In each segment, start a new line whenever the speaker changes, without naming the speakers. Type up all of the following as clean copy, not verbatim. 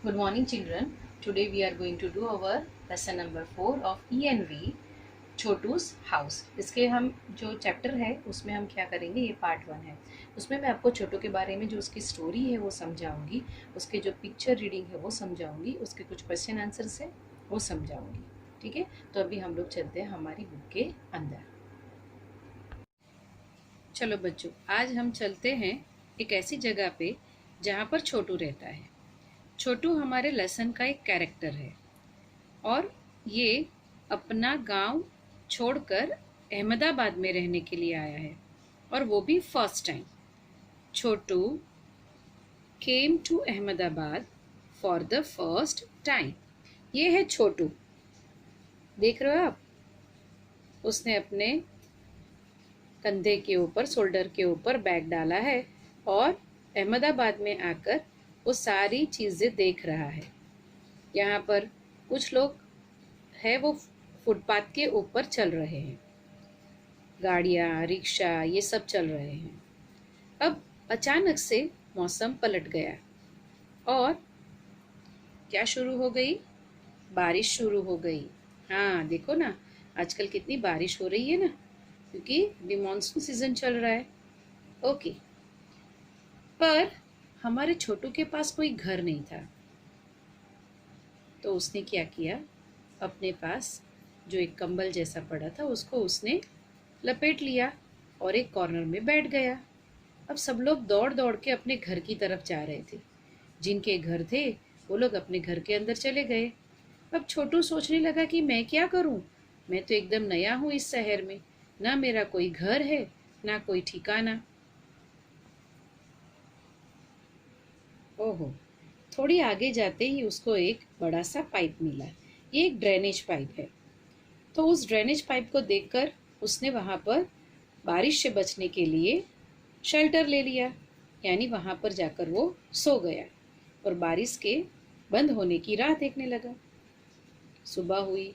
Good morning, children. Today we are going to do our lesson number 4 of ENV Chotu's house. इसके हम जो chapter है उसमें हम क्या करेंगे, ये पार्ट 1 है। उसमें मैं आपको छोटू के बारे में जो उसकी स्टोरी है वो समझाऊंगी, उसके जो पिक्चर रीडिंग है वो समझाऊंगी, उसके कुछ क्वेश्चन आंसर्स है वो समझाऊंगी। ठीक है, तो अभी हम लोग चलते हैं हमारी बुक के अंदर। चलो बच्चों, आज हम चलते हैं एक ऐसी जगह पे जहाँ पर छोटू रहता है। छोटू हमारे लेसन का एक कैरेक्टर है और ये अपना गांव छोड़कर अहमदाबाद में रहने के लिए आया है, और वो भी first time. Chhotu came to Ahmedabad for the first time. ये है छोटू, देख रहे हो आप। उसने अपने कंधे के ऊपर, शोल्डर के ऊपर बैग डाला है और अहमदाबाद में आकर वो सारी चीज़ें देख रहा है। यहाँ पर कुछ लोग है वो फुटपाथ के ऊपर चल रहे हैं, गाड़ियाँ, रिक्शा, ये सब चल रहे हैं। अब अचानक से मौसम पलट गया और क्या शुरू हो गई, बारिश शुरू हो गई। हाँ देखो ना, आजकल कितनी बारिश हो रही है ना, क्योंकि अभी मानसून सीजन चल रहा है। ओके, पर हमारे छोटू के पास कोई घर नहीं था, तो उसने क्या किया, अपने पास जो एक कंबल जैसा पड़ा था उसको उसने लपेट लिया और एक कॉर्नर में बैठ गया। अब सब लोग दौड़ दौड़ के अपने घर की तरफ जा रहे थे। जिनके घर थे वो लोग अपने घर के अंदर चले गए। अब छोटू सोचने लगा कि मैं क्या करूं, मैं तो एकदम नया हूं इस शहर में, ना मेरा कोई घर है ना कोई ठिकाना। ओहो, थोड़ी आगे जाते ही उसको एक बड़ा सा पाइप मिला। ये एक ड्रेनेज पाइप है। तो उस ड्रेनेज पाइप को देखकर उसने वहां पर बारिश से बचने के लिए शेल्टर ले लिया, यानी वहां पर जाकर वो सो गया और बारिश के बंद होने की राह देखने लगा। सुबह हुई,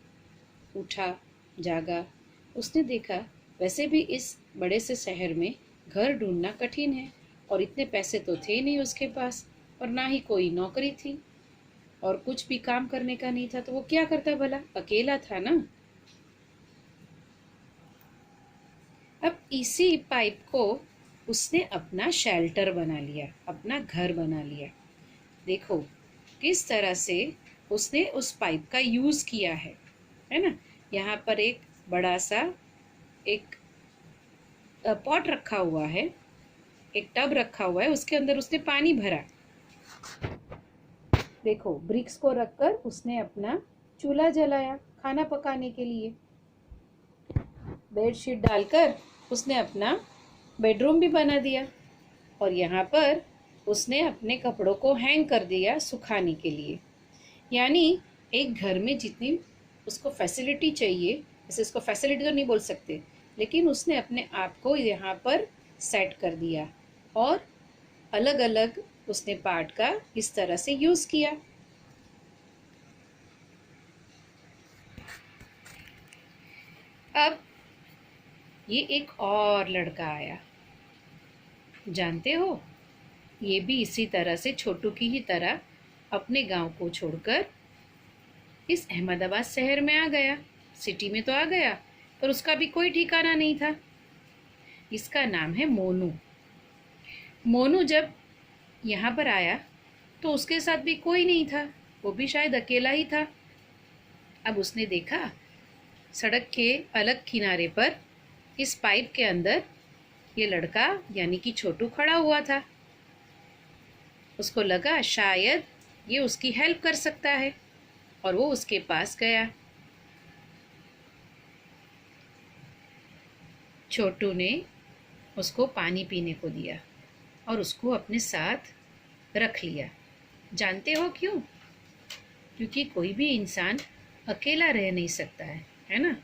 उठा, जागा। उसने देखा वैसे भी इस बड़े से शहर में घर ढूंढना कठिन है, और इतने पैसे तो थे नहीं उसके पास, और ना ही कोई नौकरी थी, और कुछ भी काम करने का नहीं था। तो वो क्या करता भला, अकेला था ना। अब इसी पाइप को उसने अपना शेल्टर बना लिया, अपना घर बना लिया। देखो किस तरह से उसने उस पाइप का यूज किया है ना। यहाँ पर एक बड़ा सा एक पॉट रखा हुआ है, एक टब रखा हुआ है, उसके अंदर उसने पानी भरा। देखो ब्रिक्स को रखकर उसने अपना चूल्हा जलाया खाना पकाने के लिए। बेडशीट डालकर उसने अपना बेडरूम भी बना दिया, और यहाँ पर उसने अपने कपड़ों को हैंग कर दिया सुखाने के लिए। यानी एक घर में जितनी उसको फैसिलिटी चाहिए, वैसे इसको फैसिलिटी तो नहीं बोल सकते, लेकिन उसने अपने आप को यहाँ पर सेट कर दिया और अलग अलग उसने पार्ट का इस तरह से यूज़ किया। अब ये एक और लड़का आया, जानते हो, ये भी इसी तरह से छोटू की ही तरह अपने गांव को छोड़कर इस अहमदाबाद शहर में आ गया, सिटी में तो आ गया, पर उसका भी कोई ठिकाना नहीं था। इसका नाम है मोनू। मोनू जब यहाँ पर आया तो उसके साथ भी कोई नहीं था, वो भी शायद अकेला ही था। अब उसने देखा सड़क के अलग किनारे पर इस पाइप के अंदर ये लड़का यानी कि छोटू खड़ा हुआ था। उसको लगा शायद ये उसकी हेल्प कर सकता है, और वो उसके पास गया। छोटू ने उसको पानी पीने को दिया और उसको अपने साथ रख लिया। जानते हो क्यों? क्योंकि कोई भी इंसान अकेला रह नहीं सकता है ना।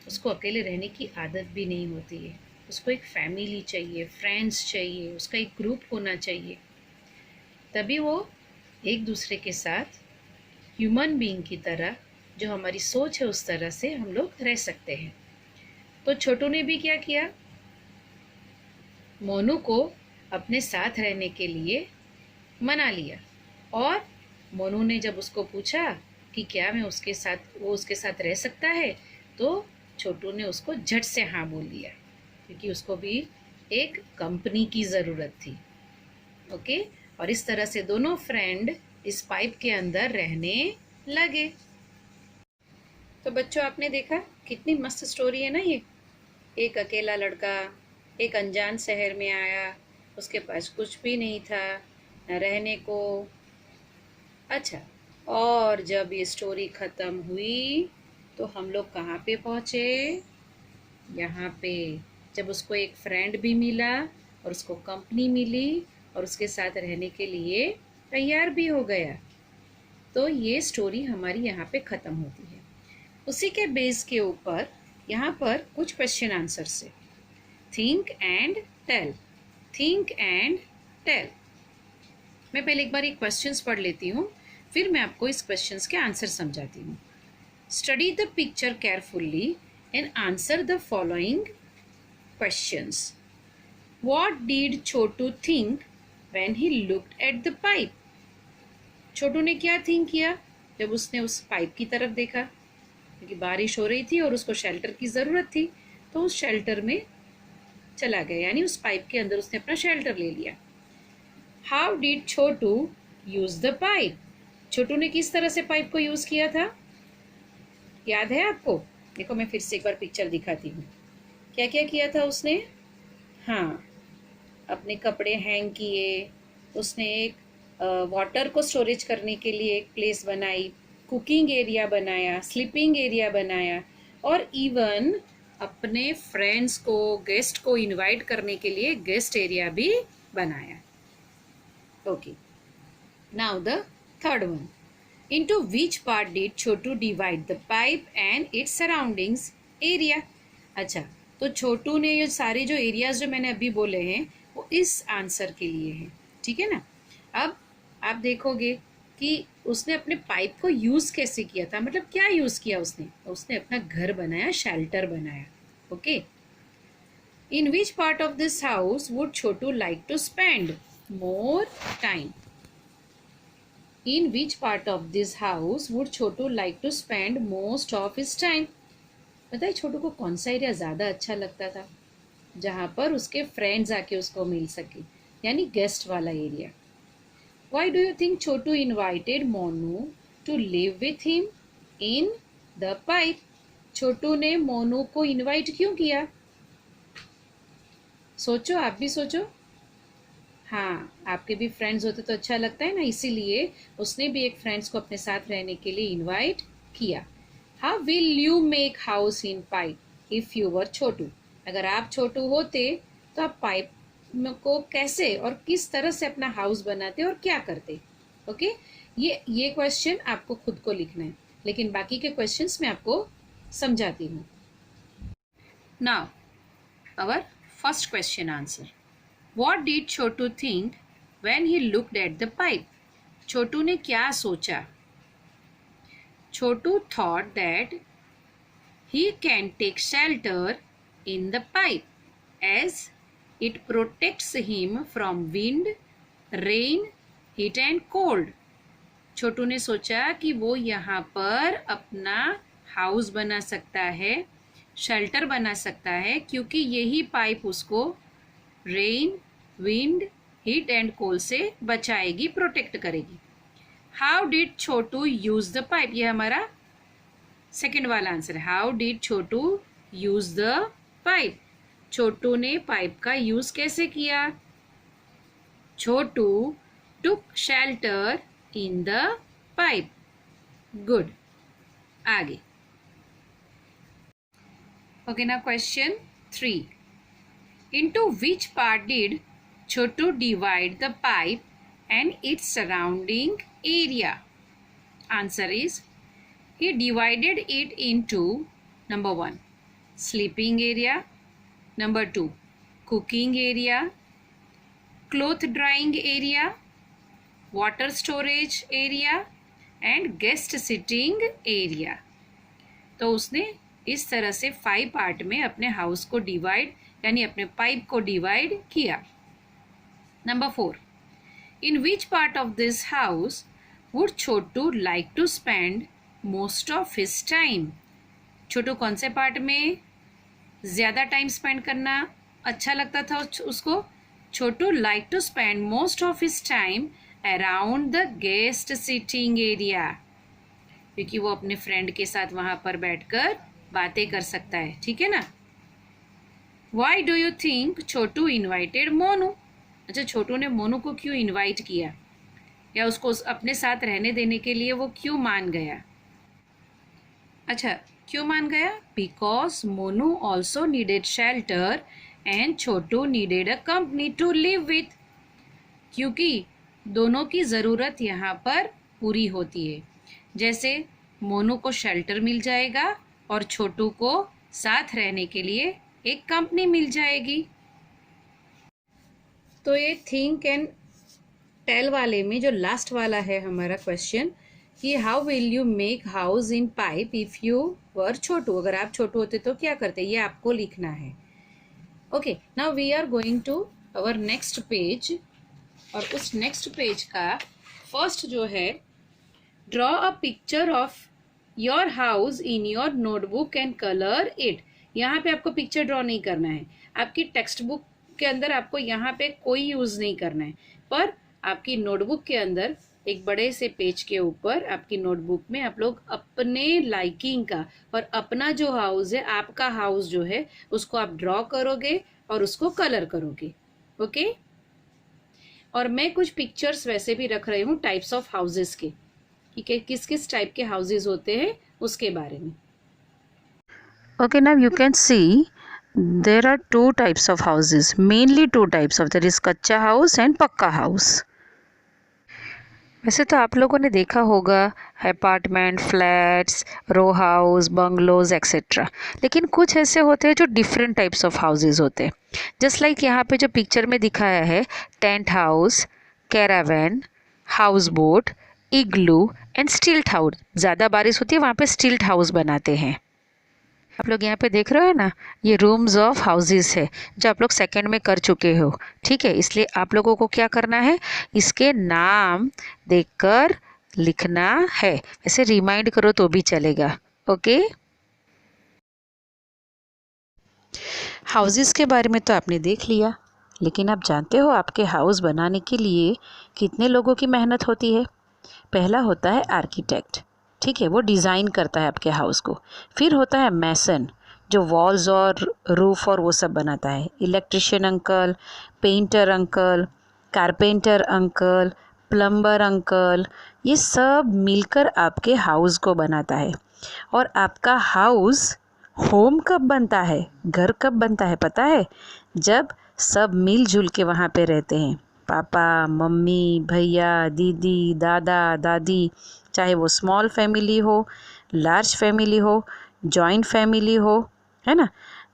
उसको अकेले रहने की आदत भी नहीं होती है। उसको एक फैमिली चाहिए, फ्रेंड्स चाहिए, उसका एक ग्रुप होना चाहिए, तभी वो एक दूसरे के साथ ह्यूमन बीइंग की तरह, जो हमारी सोच है उस तरह से हम लोग रह सकते हैं। तो छोटू ने भी क्या किया, मोनू को अपने साथ रहने के लिए मना लिया और मोनू ने जब उसको पूछा कि क्या मैं वो उसके साथ रह सकता है, तो छोटू ने उसको झट से हाँ बोल दिया, क्योंकि उसको भी एक कंपनी की ज़रूरत थी। ओके, और इस तरह से दोनों फ्रेंड इस पाइप के अंदर रहने लगे। तो बच्चों, आपने देखा कितनी मस्त स्टोरी है ना ये। एक अकेला लड़का एक अनजान शहर में आया, उसके पास कुछ भी नहीं था न रहने को। अच्छा, और जब ये स्टोरी ख़त्म हुई तो हम लोग कहाँ पे पहुँचे? यहाँ पे। जब उसको एक फ्रेंड भी मिला और उसको कंपनी मिली और उसके साथ रहने के लिए तैयार भी हो गया। तो ये स्टोरी हमारी यहाँ पे ख़त्म होती है। उसी के बेस के ऊपर यहाँ पर कुछ क्वेश्चन आंसर से think and tell. Think and tell. मैं पहले एक बार एक क्वेश्चंस पढ़ लेती हूँ, फिर मैं आपको इस क्वेश्चंस के आंसर समझाती हूँ। Study the picture carefully and answer the following questions. What did Chotu think when he looked at the pipe? Chhotu ने क्या थिंक किया जब उसने उस पाइप की तरफ देखा? क्योंकि बारिश हो रही थी और उसको शेल्टर की ज़रूरत थी, तो उस शेल्टर में चला गया, यानी उस पाइप के अंदर उसने अपना शेल्टर ले लिया। How did Chhotu use the pipe? Chhotu ने किस तरह से पाइप को यूज़ किया था? याद है आपको? देखो, मैं फिर से एक बार पिक्चर दिखाती हूँ। क्या क्या किया था उसने? हाँ, अपने कपड़े हैंग किए, उसने एक वाटर को स्टोरेज करने के लिए एक प्लेस बनाई, कुकिंग एरिया बनाया, स्लीपिंग एरिया बनाया, और इवन अपने फ्रेंड्स को, गेस्ट को इनवाइट करने के लिए गेस्ट एरिया भी बनाया। Okay, now the third one. Into which part did Chotu divide the pipe and its surroundings area? अच्छा, तो छोटू ने ये सारे जो एरियाज जो मैंने अभी बोले हैं वो इस आंसर के लिए हैं, ठीक है ना। अब आप देखोगे कि उसने अपने पाइप को यूज़ कैसे किया था, मतलब क्या यूज़ किया उसने अपना घर बनाया, शेल्टर बनाया। Okay, in which part of this house would Chhotu like to spend more time? In which part of this house would Chhotu like to spend most of his time? बताइए, छोटू को कौन सा एरिया ज़्यादा अच्छा लगता था जहाँ पर उसके फ्रेंड्स आके उसको मिल सके, यानी गेस्ट वाला area. Why do you think Chhotu invited Monu to live with him in the pipe? Chhotu ने मोनू को इनवाइट क्यों किया? सोचो, आप भी सोचो। हाँ, आपके भी फ्रेंड्स होते तो अच्छा लगता है ना, इसीलिए उसने भी एक फ्रेंड्स को अपने साथ रहने के लिए इनवाइट किया। How will you make house in pipe if you were Chotu? अगर आप छोटू होते तो आप पाइप को कैसे और किस तरह से अपना हाउस बनाते और क्या करते? ओके, ये क्वेश्चन आपको खुद को लिखना है, लेकिन बाकी के क्वेश्चंस मैं आपको समझाती हूँ। Now our first question answer. What did Chhotu think when he looked at the pipe? Chhotu ने क्या सोचा? छोटू thought that he can take shelter in the pipe as it protects him from wind, rain, heat and cold. छोटू ने सोचा कि वो यहाँ पर अपना हाउस बना सकता है, शेल्टर बना सकता है, क्योंकि यही पाइप उसको rain, wind, heat and cold से बचाएगी, प्रोटेक्ट करेगी। How did Chotu use the pipe? ये हमारा सेकेंड वाला आंसर है। How did Chotu use the pipe? Chotu ने पाइप का यूज कैसे किया? Chotu took shelter in the pipe. Good, आगे। ओके, ना question 3। Into which part did Chotu divide the pipe and its surrounding area? Answer is, he divided it into number 1, sleeping area, number 2, cooking area, cloth drying area, water storage area and guest sitting area. तो उसने इस तरह से 5 part में अपने house को divide, यानी अपने पाइप को डिवाइड किया। Number 4, in which part of this house would Chhotu like to spend most of his time? Chotu कौन से पार्ट में ज़्यादा टाइम स्पेंड करना अच्छा लगता था उसको? Chotu like to spend most of his time around the guest sitting area, क्योंकि वो अपने फ्रेंड के साथ वहाँ पर बैठकर बातें कर सकता है, ठीक है ना। Why do you think Chhotu invited Monu? अच्छा, छोटू ने मोनू को क्यों इन्वाइट किया, या उसको अपने साथ रहने देने के लिए वो क्यों मान गया? अच्छा, क्यों मान गया? Because Monu also needed shelter and Chhotu needed a company to live with, क्योंकि दोनों की ज़रूरत यहाँ पर पूरी होती है। जैसे मोनू को शेल्टर मिल जाएगा और छोटू को साथ रहने के लिए एक कंपनी मिल जाएगी। तो ये थिंक एंड टेल वाले में जो लास्ट वाला है हमारा क्वेश्चन कि how will you make house in pipe if you were Chotu, अगर आप छोटू होते तो क्या करते, ये आपको लिखना है। Okay, now we are going to our next page, और उस नेक्स्ट पेज का फर्स्ट जो है, draw a picture of your house in your notebook and colour it. यहाँ पे आपको पिक्चर ड्रॉ नहीं करना है, आपकी टेक्स्ट बुक के अंदर आपको यहाँ पे कोई यूज नहीं करना है, पर आपकी नोटबुक के अंदर एक बड़े से पेज के ऊपर आपकी नोटबुक में आप लोग अपने लाइकिंग का और अपना जो हाउस है, आपका हाउस जो है, उसको आप ड्रॉ करोगे और उसको कलर करोगे। ओके, और मैं कुछ पिक्चर्स वैसे भी रख रही हूँ टाइप्स ऑफ हाउसेस के, ठीक है, किस किस टाइप के हाउसेस होते हैं उसके बारे में।
Okay, now you can see there are two types of houses, mainly two types of, there is कच्चा house and पक्का house. वैसे तो आप लोगों ने देखा होगा apartment, flats, row house, bungalows etcetera, लेकिन कुछ ऐसे होते हैं जो डिफरेंट टाइप्स ऑफ हाउसेस होते हैं। जस्ट लाइक यहाँ पे जो पिक्चर में दिखाया है, tent house, Caravan, house boat, igloo and स्टिल्ट हाउस। ज़्यादा बारिश होती है वहाँ पे स्टिल्ट हाउस बनाते हैं। आप लोग यहाँ पे देख रहे हो ना, ये रूम्स ऑफ हाउसेस है जो आप लोग सेकंड में कर चुके हो, ठीक है। इसलिए आप लोगों को क्या करना है, इसके नाम देखकर लिखना है, वैसे रिमाइंड करो तो भी चलेगा। ओके, हाउसेस के बारे में तो आपने देख लिया, लेकिन आप जानते हो आपके हाउस बनाने के लिए कितने लोगों की मेहनत होती है? पहला होता है आर्किटेक्ट, ठीक है, वो डिज़ाइन करता है आपके हाउस को। फिर होता है मैसन, जो वॉल्स और रूफ और वो सब बनाता है। Electrician uncle, painter uncle, carpenter uncle, plumber uncle, ये सब मिलकर आपके हाउस को बनाता है। और आपका हाउस होम कब बनता है, घर कब बनता है पता है? जब सब मिलजुल के वहाँ पे रहते हैं, पापा, मम्मी, भैया, दीदी, दादा, दादी, चाहे वो स्मॉल फैमिली हो, लार्ज फैमिली हो, जॉइंट फैमिली हो, है ना।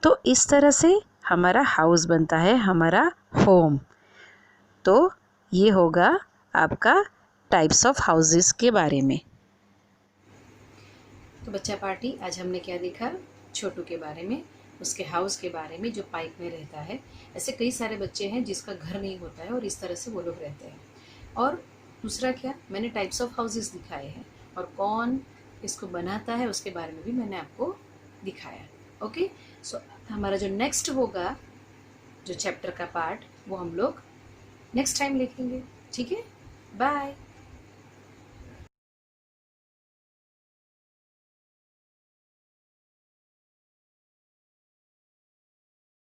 तो इस तरह से हमारा हाउस बनता है, हमारा होम। तो ये होगा आपका टाइप्स ऑफ हाउसेस के बारे में।
तो बच्चा पार्टी, आज हमने क्या देखा? छोटू के बारे में, उसके हाउस के बारे में जो पाइप में रहता है। ऐसे कई सारे बच्चे हैं जिसका घर नहीं होता है और इस तरह से वो लोग रहते हैं। और दूसरा क्या, मैंने टाइप्स ऑफ हाउसेस दिखाए हैं और कौन इसको बनाता है उसके बारे में भी मैंने आपको दिखाया। ओके, सो हमारा जो नेक्स्ट होगा, जो चैप्टर का पार्ट, वो हम लोग नेक्स्ट टाइम लिखेंगे, ठीक है। बाय।